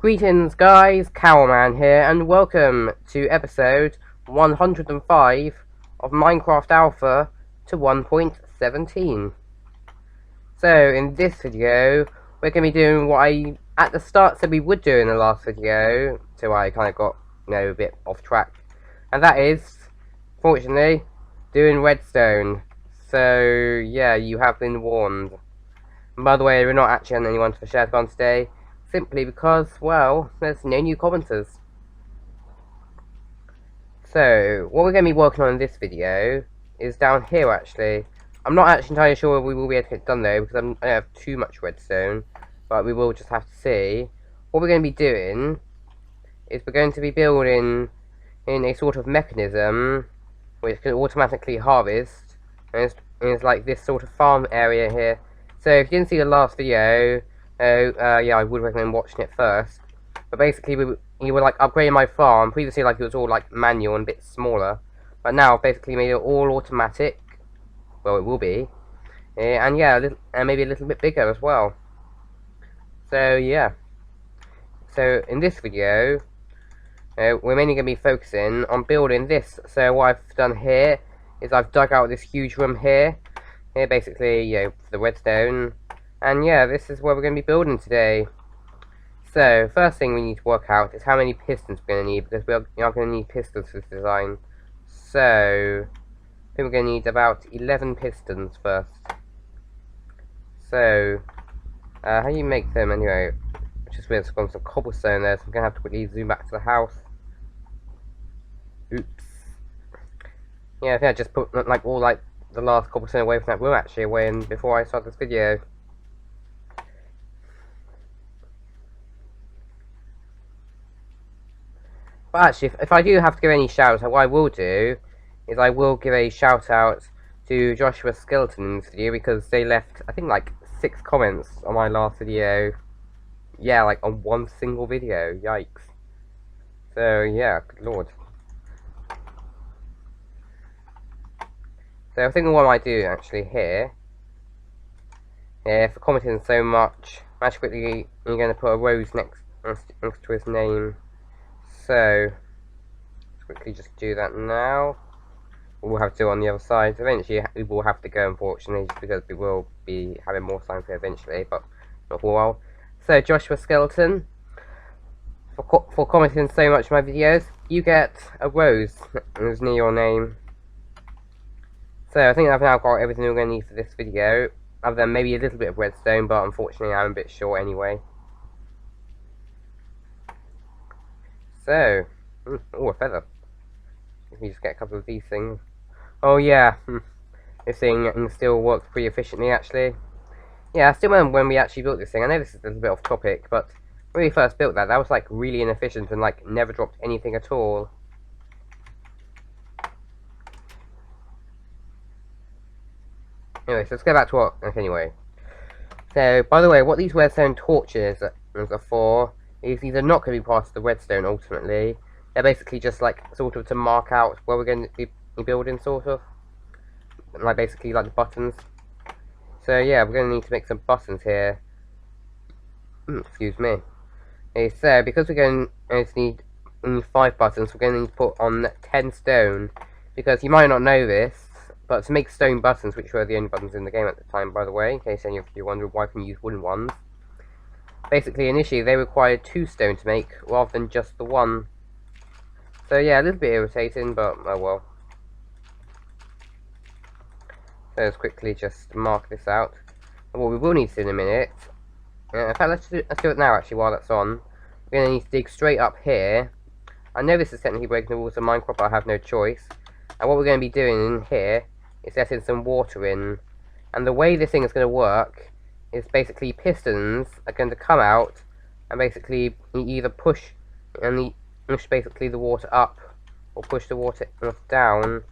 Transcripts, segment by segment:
Greetings guys, Cowman here, and welcome to episode 105 of Minecraft Alpha to 1.17. So, in this video, we're going to be doing what I, at the start, said we would do in the last video, so I kind of got, a bit off track. And that is, fortunately, doing Redstone. So, yeah, you have been warned. And by the way, we're not actually on anyone for ShareCon today. Simply because, well, there's no new commenters. So, what we're going to be working on in this video is down here, actually. I'm not actually entirely sure we will be able to get it done, though, because I don't have too much redstone. But we will just have to see. What we're going to be doing is we're going to be building in a sort of mechanism which can automatically harvest. And it's like this sort of farm area here. So, if you didn't see the last video, yeah, I would recommend watching it first. But basically, you were like upgrading my farm. Previously, like it was all like manual and a bit smaller, but now I've basically made it all automatic. Well, it will be, and yeah, and maybe a little bit bigger as well. So yeah. So in this video, we're mainly going to be focusing on building this. So what I've done here is I've dug out this huge room here. Here, basically, for the redstone. And yeah, this is what we're going to be building today. So, first thing we need to work out is how many pistons we're going to need, because we are going to need pistons for this design. So, I think we're going to need about 11 pistons first. So, how do you make them anyway? Just weird, there's some cobblestone there, so I'm going to have to quickly zoom back to the house. Oops. Yeah, I think I just put like all the last cobblestone away from that room actually away before I start this video. But actually, if I do have to give any shout out, what I will do is I will give a shout out to Joshua Skeleton in this video, because they left, I think, like 6 comments on my last video. Yeah, like on one single video. Yikes. So yeah, good lord. So I think what I might do actually here, for commenting so much, I'm actually quickly going to put a rose next to his name. So, let's quickly just do that now. We'll have to do it on the other side. Eventually, we will have to go, unfortunately, just because we will be having more time for it eventually, but not for a while. So, Joshua Skeleton, for commenting so much on my videos, you get a rose as near your name. So, I think I've now got everything we're going to need for this video, other than maybe a little bit of redstone, but unfortunately I'm a bit short anyway. So, oh, a feather. Let me just get a couple of these things. Oh yeah, this thing still works pretty efficiently actually. Yeah, I still remember when we actually built this thing. I know this is a little bit off topic, but when we first built that was like really inefficient and like never dropped anything at all. Anyway, so let's go back to what. Okay, anyway. So, by the way, what these redstone torches are for is these are not going to be part of the redstone ultimately. They're basically just like sort of to mark out where we're going to be building, sort of. Like basically like the buttons. So yeah, we're going to need to make some buttons here. Excuse me. Okay, so because we're going to need only 5 buttons, we're going to need to put on 10 stone. Because you might not know this, but to make stone buttons, which were the only buttons in the game at the time, by the way, in case any of you wonder why can you use wooden ones. Basically, initially, they required 2 stone to make, rather than just the 1. So yeah, a little bit irritating, but oh well. So let's quickly just mark this out. And what we will need to do in a minute, in fact, let's do it now actually while that's on. We're going to need to dig straight up here. I know this is technically breaking the rules of Minecraft, but I have no choice. And what we're going to be doing in here is letting some water in. And the way this thing is going to work is basically pistons are going to come out and basically either push basically the water up or push the water down.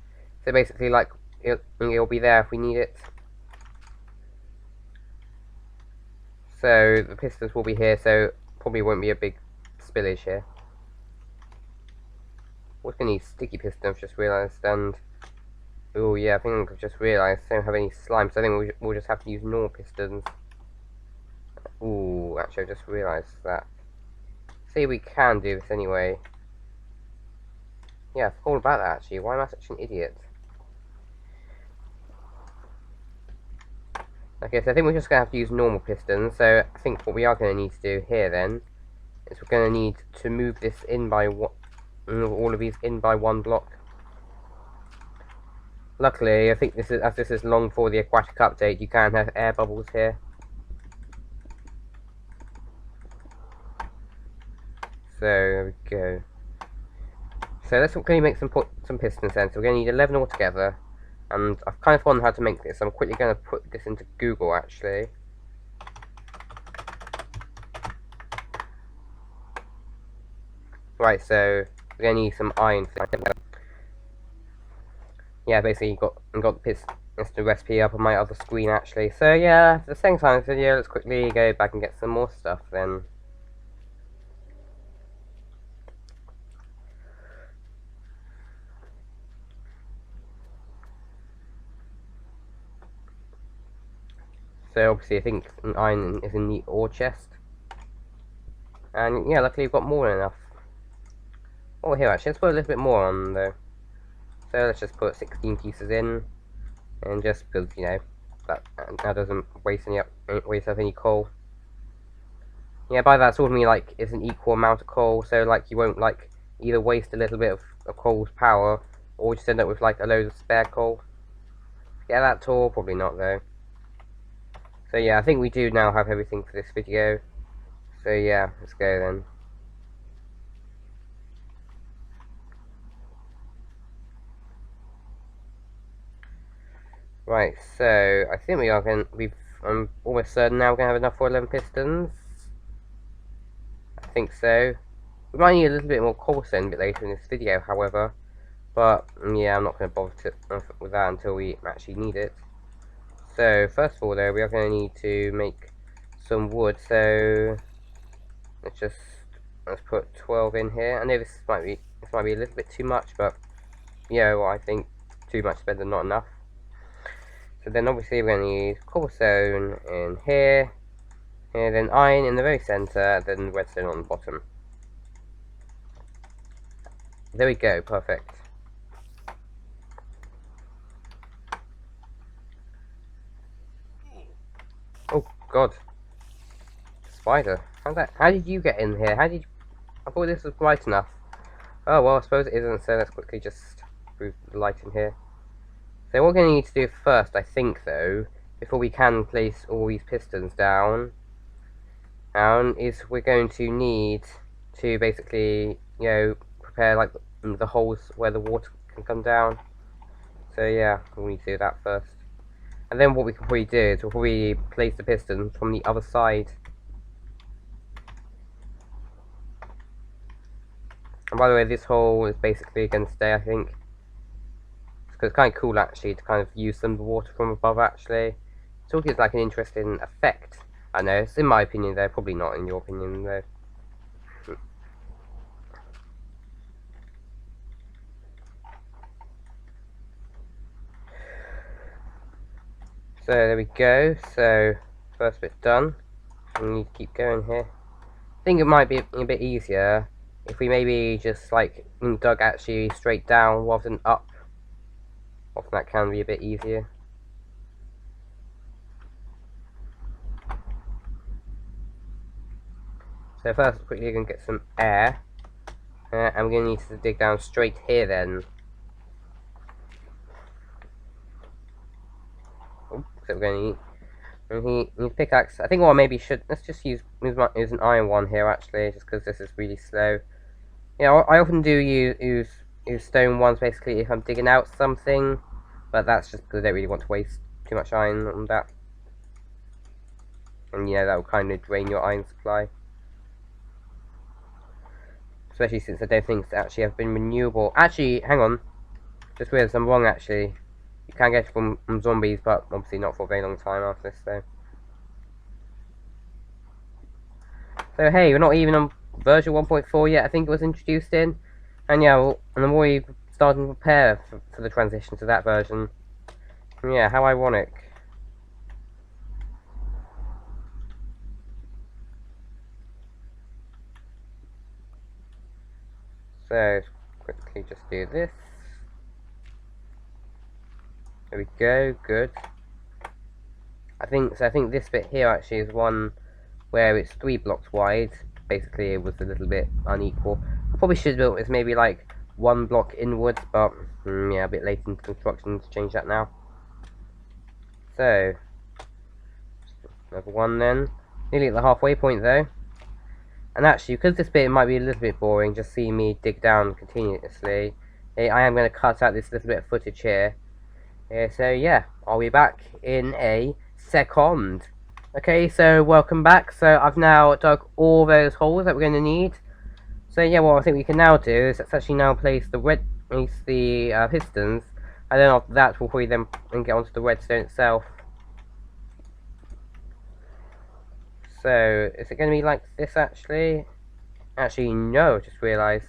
So basically, like it'll be there if we need it. So the pistons will be here, so probably won't be a big spillage here. We're gonna need sticky pistons, I've just realised, and oh yeah, I think I've just realised I don't have any slime, so I think we'll just have to use normal pistons. Ooh, actually I just realised that see, we can do this anyway. Yeah, I forgot all about that actually. Why am I such an idiot? Okay, so I think we're just going to have to use normal pistons. So I think what we are going to need to do here then is we're going to need to move this in by all of these in by one block. Luckily, I think as this is long for the aquatic update, you can have air bubbles here. So there we go. So let's quickly make some pistons then. So we're going to need 11 altogether. And I've kind of forgotten how to make this. I'm quickly going to put this into Google actually. Right, so we're going to need some iron. Yeah, basically got the piston recipe up on my other screen actually. So yeah, at the same time as video, let's quickly go back and get some more stuff then. So obviously I think an iron is in the ore chest. And yeah, luckily we've got more than enough. Oh, here actually, let's put a little bit more on though. So let's just put 16 pieces in. And just because, you know, that doesn't waste up any coal. Yeah, by that sort of mean like it's an equal amount of coal, so like you won't like either waste a little bit of coal's power or just end up with like a load of spare coal. Get that tall? Probably not though. So yeah, I think we do now have everything for this video. So yeah, let's go then. Right, so I think I'm almost certain now we're gonna have enough for 11 pistons. I think so. We might need a little bit more coal a bit later in this video, however. But yeah, I'm not going to bother with that until we actually need it. So first of all, though, we are going to need to make some wood. So let's put 12 in here. I know this might be a little bit too much, but yeah, well, I think too much is better than not enough. So then obviously we're going to need cobblestone in here, and then iron in the very centre, then redstone on the bottom. There we go, perfect. Oh God, spider! How did you get in here? I thought this was bright enough. Oh well, I suppose it isn't. So let's quickly just move the light in here. So what we're going to need to do first, I think, though, before we can place all these pistons down, is we're going to need to basically, you know, prepare like the holes where the water can come down. So yeah, we'll need to do that first. And then what we can probably do is we'll probably place the pistons from the other side. And by the way, this hole is basically going to stay, I think. Because it's kind of cool, actually, to kind of use some of the water from above, actually. It's all gives, like, an interesting effect. I know, it's in my opinion, though. Probably not in your opinion, though. So, there we go. So, first bit done. We need to keep going here. I think it might be a bit easier if we maybe just, like, dug actually straight down rather than up. Often that can be a bit easier. So first, quickly we're going to get some air. And we're going to need to dig down straight here then. Oh, so we're going to need pickaxe. I think what I maybe should, let's just use an iron one here actually, just because this is really slow. Yeah, I often do use stone ones basically if I'm digging out something, but that's just because I don't really want to waste too much iron on that. And yeah, that will kind of drain your iron supply. Especially since I don't think it's actually have been renewable. Actually, hang on. Just realised I'm wrong actually. You can get it from zombies, but obviously not for a very long time after this, so. So hey, we're not even on version 1.4 yet, I think it was introduced in. And yeah, and I'm already starting to prepare for the transition to that version. And yeah, how ironic. So quickly just do this. There we go, good. I think this bit here actually is one where it's 3 blocks wide. Basically it was a little bit unequal. I probably should have built this maybe like 1 block inwards, but yeah, a bit late into construction to change that now. So another one then. Nearly at the halfway point though. And actually, because this bit might be a little bit boring, just seeing me dig down continuously, I am going to cut out this little bit of footage here. So yeah, I'll be back in a second. Okay, so welcome back. So I've now dug all those holes that we're going to need. So yeah, what I think we can now do is let's actually now place the pistons, and then after that we'll probably then get onto the redstone itself. So, is it going to be like this actually? Actually, no, I just realised.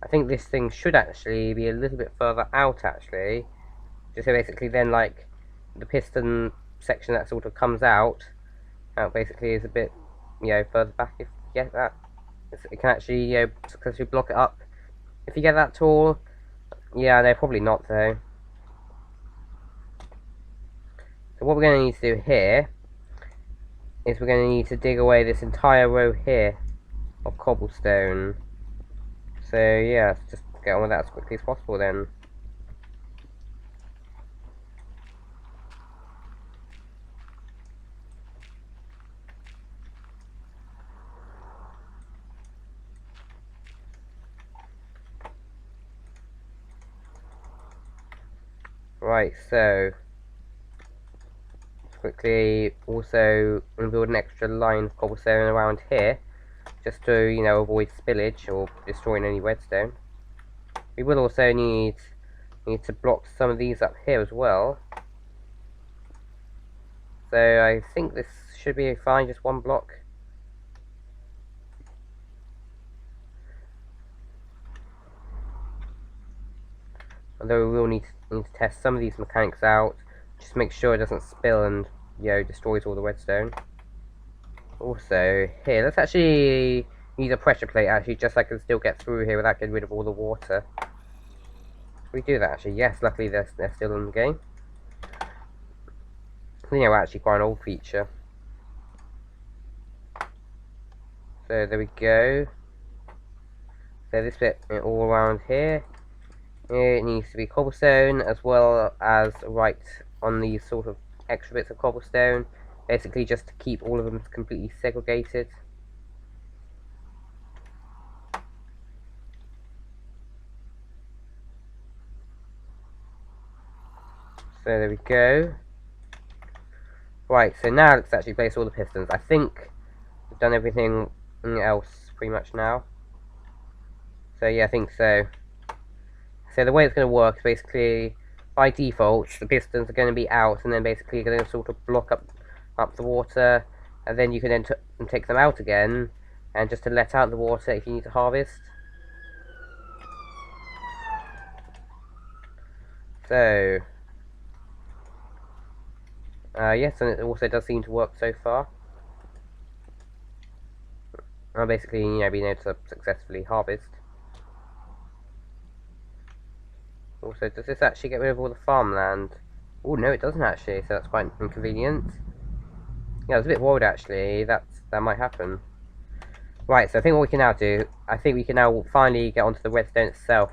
I think this thing should actually be a little bit further out actually. Just so basically then like, the piston section that sort of comes out basically is a bit, further back if you get that. It can actually, successfully block it up. If you get that tall, yeah, no, probably not though. So what we're going to need to do here is we're going to need to dig away this entire row here of cobblestone. So yeah, let's just get on with that as quickly as possible then. Right, so quickly also build an extra line of cobblestone around here, just to, avoid spillage or destroying any redstone. We will also need to block some of these up here as well. So I think this should be fine, just 1 block. Although we will need to test some of these mechanics out, just make sure it doesn't spill and destroys all the redstone. Also, here, let's actually use a pressure plate actually, just so I can still get through here without getting rid of all the water. We do that actually, yes, luckily they're still in the game. Actually quite an old feature. So there we go. So this bit all around here, it needs to be cobblestone, as well as right on these sort of extra bits of cobblestone, basically just to keep all of them completely segregated. So there we go. Right, so now let's actually place all the pistons. I think we've done everything else pretty much now. So yeah, I think so. So the way it's going to work is basically, by default, the pistons are going to be out, and then basically you're going to sort of block up the water, and then you can then take them out again, and just to let out the water if you need to harvest. So, yes, and it also does seem to work so far. I'm basically, being able to successfully harvest. Also, does this actually get rid of all the farmland? Oh no, it doesn't actually, so that's quite inconvenient. Yeah, I was a bit worried actually that might happen. Right, so I think what we can now do, I think we can now finally get onto the redstone itself.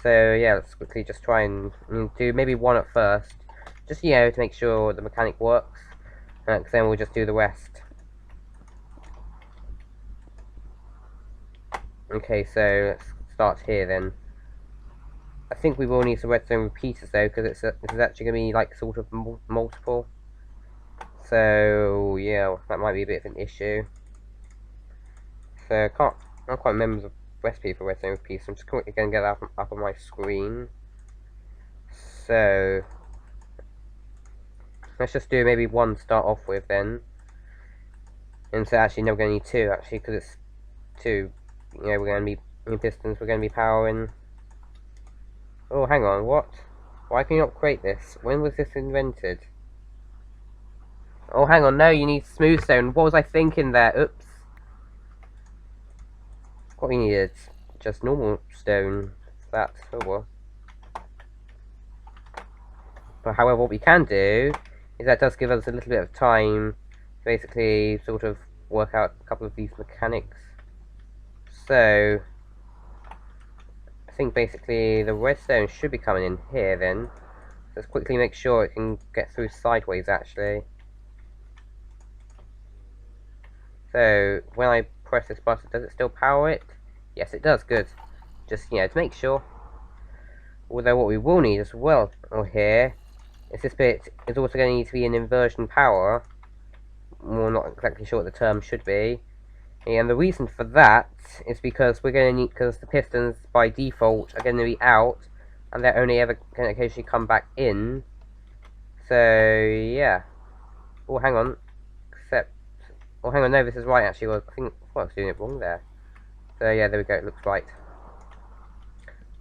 So yeah, let's quickly just try and do maybe 1 at first, just to make sure the mechanic works, because then we'll just do the rest. Okay, so let's start here then. I think we will need some redstone repeaters though, because this is actually going to be like sort of multiple. So yeah, that might be a bit of an issue. So I can't quite remember the recipe for redstone repeaters. I'm just quickly going to get that up on my screen. So let's just do maybe 1 to start off with then. And so actually no, we're going to need 2 actually, because it's 2. We're going to be pistons. We're going to be powering. Oh, hang on, what? Why can you not create this? When was this invented? Oh, hang on, no, you need smooth stone. What was I thinking there? Oops. What we needed. just normal stone. That, oh well. But however, what we can do is that does give us a little bit of time to basically sort of work out a couple of these mechanics. So I think basically the redstone should be coming in here then. Let's quickly make sure it can get through sideways actually. So when I press this button, does it still power it? Yes, it does. Good. Just, to make sure. Although what we will need as well here is this bit is also going to need to be an inversion power. We're not exactly sure what the term should be. And the reason for that is because we're going to need, because the pistons by default are going to be out, and they're only ever going to occasionally come back in. So yeah. Oh, hang on. Except, oh, hang on. No, this is right actually. Well, I think I was doing it wrong there. So yeah, there we go. It looks right.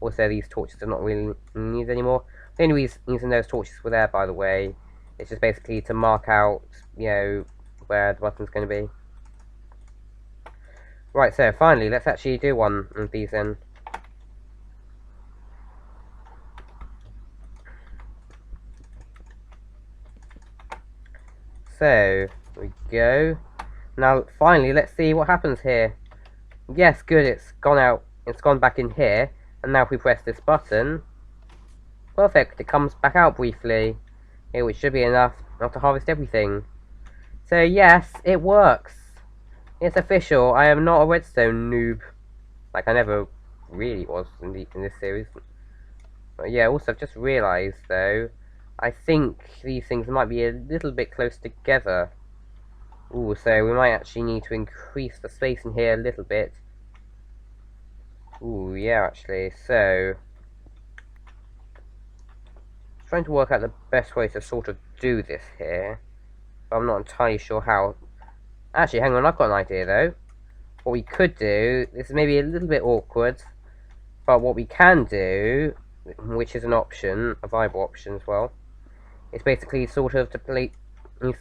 Also, these torches are not really needed anymore. The only reason those torches were there, by the way, is just basically to mark out, where the button's going to be. Right, so finally, let's actually do one of these then. So, there we go. Now, finally, let's see what happens here. Yes, good, it's gone out. It's gone back in here. And now if we press this button, perfect, it comes back out briefly. Here, which should be enough not to harvest everything. So yes, it works. It's official. I am not a redstone noob. Like I never really was in this series. But yeah, also I've just realised though, I think these things might be a little bit close together. Ooh, so we might actually need to increase the space in here a little bit. Ooh, yeah, actually. So, trying to work out the best way to sort of do this here. But I'm not entirely sure how. Actually, hang on, I've got an idea though. What we could do, this is maybe a little bit awkward, but what we can do, which is an option, a viable option as well, is basically sort of to place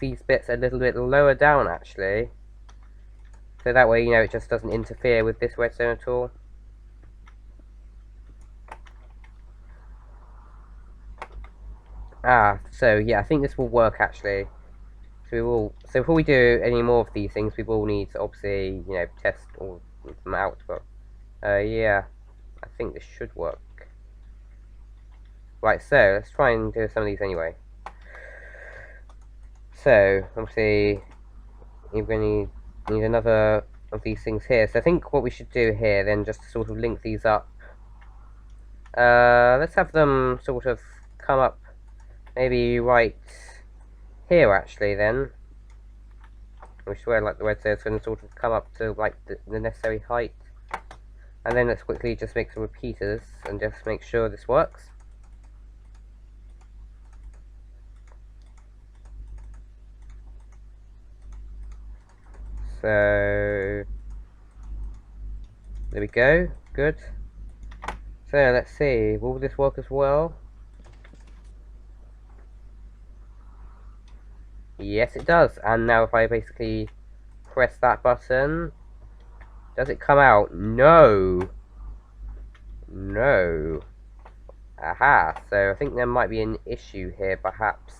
these bits a little bit lower down actually. So that way, it just doesn't interfere with this redstone at all. So yeah, I think this will work actually. So before we do any more of these things, we will need to obviously, test all of them out. But yeah, I think this should work. Right, so let's try and do some of these anyway. So obviously, you're going to need another of these things here. So I think what we should do here then, just to sort of link these up. Let's have them sort of come up, maybe right here actually then. Which is where like the redstone is going to sort of come up to like the necessary height. And then let's quickly just make some repeaters and just make sure this works. So there we go, good. So let's see, will this work as well? Yes it does, and now if I basically press that button, does it come out? No! No. Aha, so I think there might be an issue here perhaps.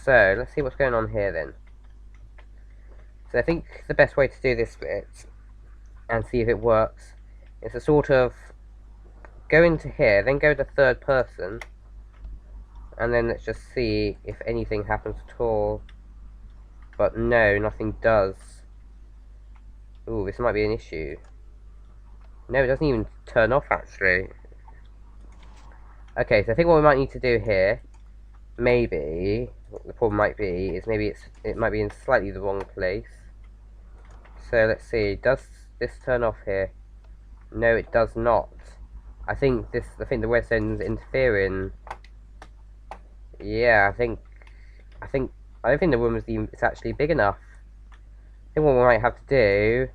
So let's see what's going on here then. So I think the best way to do this bit and see if it works is to sort of go into here, then go to third person, and then let's just see if anything happens at all. But no, nothing does. Ooh, this might be an issue. No, it doesn't even turn off actually. Okay, so I think what we might need to do here, maybe, what the problem might be, is maybe it might be in slightly the wrong place. So let's see, does this turn off here? No, it does not. I think the redstone's interfering. Yeah, I don't think the room is actually big enough. I think what we might have to do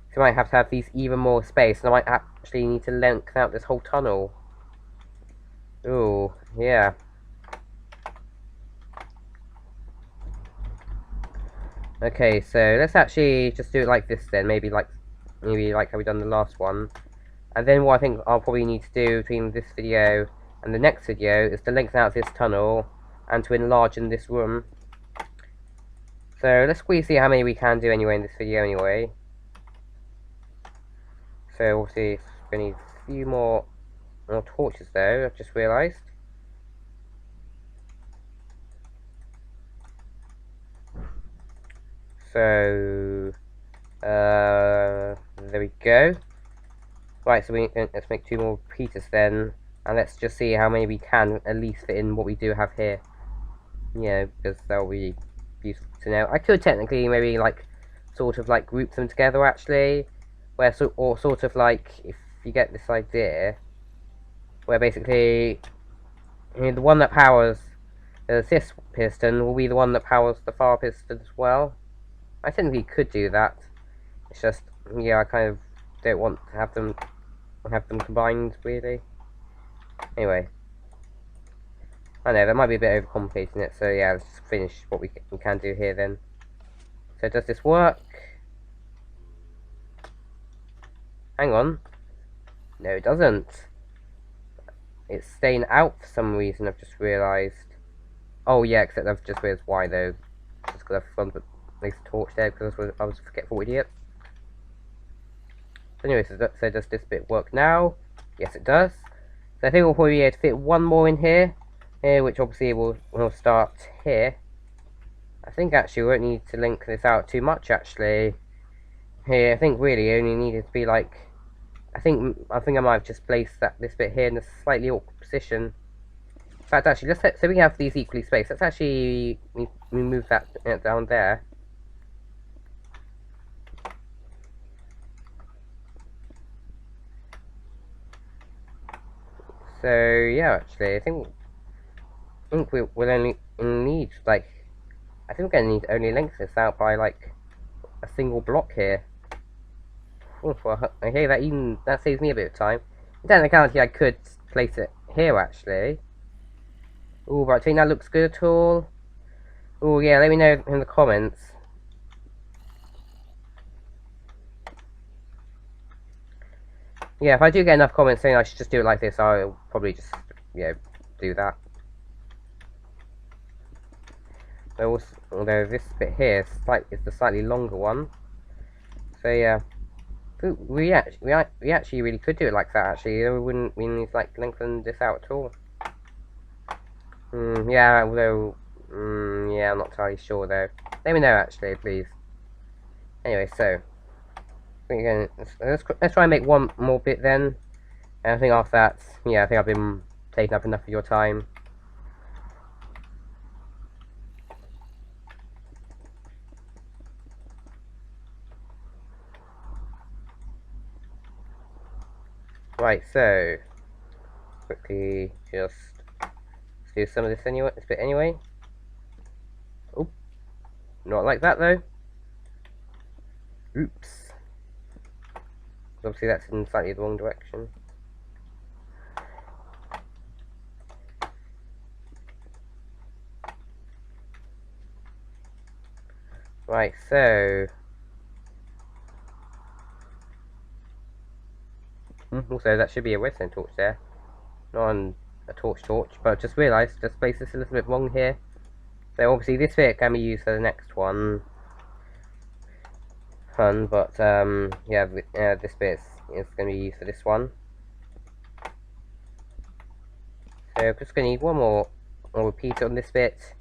is we might have to have these even more space, and I might actually need to lengthen out this whole tunnel. Ooh, yeah. Okay, so let's actually just do it like this then, maybe like maybe like how we done the last one. And then what I think I'll probably need to do between this video and the next video is to lengthen out this tunnel and to enlarge in this room. So let's quickly see how many we can do anyway in this video anyway. So obviously we need a few more torches though, I've just realised. So there we go. Right, so let's make 2 more repeaters then, and let's just see how many we can at least fit in what we do have here. Yeah, because that'll be useful to know. I could technically maybe like sort of like group them together actually, where or sort of like if you get this idea, where basically the one that powers this piston will be the one that powers the far piston as well. I technically could do that. It's just yeah, I kind of don't want to have them combined really. Anyway, I know that might be a bit overcomplicating it, so yeah, let's just finish what we can do here then. So does this work? Hang on. No, it doesn't. It's staying out for some reason, I've just realised. Oh yeah, except I've just realised why though. Just because I've forgotten to place the torch there because I was a forgetful idiot. Anyway, so does this bit work now? Yes, it does. So I think we'll probably be able to fit one more in here, which obviously we'll start here. I think actually we won't need to link this out too much actually. Here, I think really only needed to be like, I think I might have just placed this bit here in a slightly awkward position. In fact, actually, so we have these equally spaced. Let's actually move that down there. So yeah, actually, I think we'll only need like, I think we're gonna need to only lengthen this out by like a single block here. Oh, well, okay, that saves me a bit of time. In technicality, I could place it here actually. Oh, but I think that looks good at all. Oh yeah, let me know in the comments. Yeah, if I do get enough comments saying I should just do it like this, I'll probably just, do that. Although this bit here is the slightly longer one. So yeah, we actually really could do it like that. Actually, we need to like lengthen this out at all. Yeah, although yeah, I'm not entirely sure though. Let me know actually, please. Anyway, so let's try and make one more bit then. And I think after that, yeah, I think I've been taking up enough of your time. Right, so quickly just do some of this bit anyway. Oh, not like that though. Oops. Obviously that's in slightly the wrong direction. Right, so also that should be a redstone torch there, not on a torch, but I've just realised just placed this a little bit wrong here. So obviously this bit can be used for the next one, but yeah, this bit is going to be used for this one. So I'm just going to need one more repeater on this bit,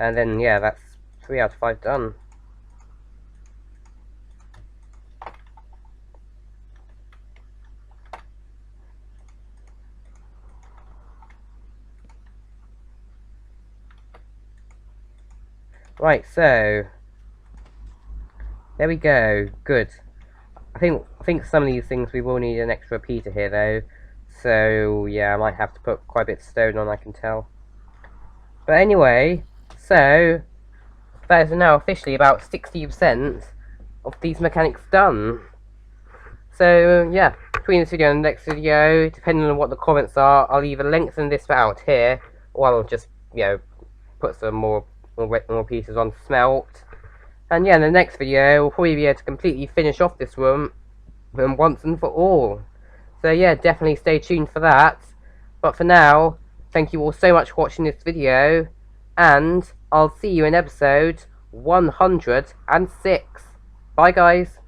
and then yeah, that's 3 out of 5 done. Right, so there we go. Good. I think some of these things we will need an extra repeater here though. So yeah, I might have to put quite a bit of stone on, I can tell. But anyway, so that is now officially about 60% of these mechanics done. So yeah, between this video and the next video, depending on what the comments are, I'll either lengthen this out here, or I'll just put some more pieces on smelt. And yeah, in the next video, we'll probably be able to completely finish off this room and once and for all. So yeah, definitely stay tuned for that. But for now, thank you all so much for watching this video, and I'll see you in episode 106. Bye guys!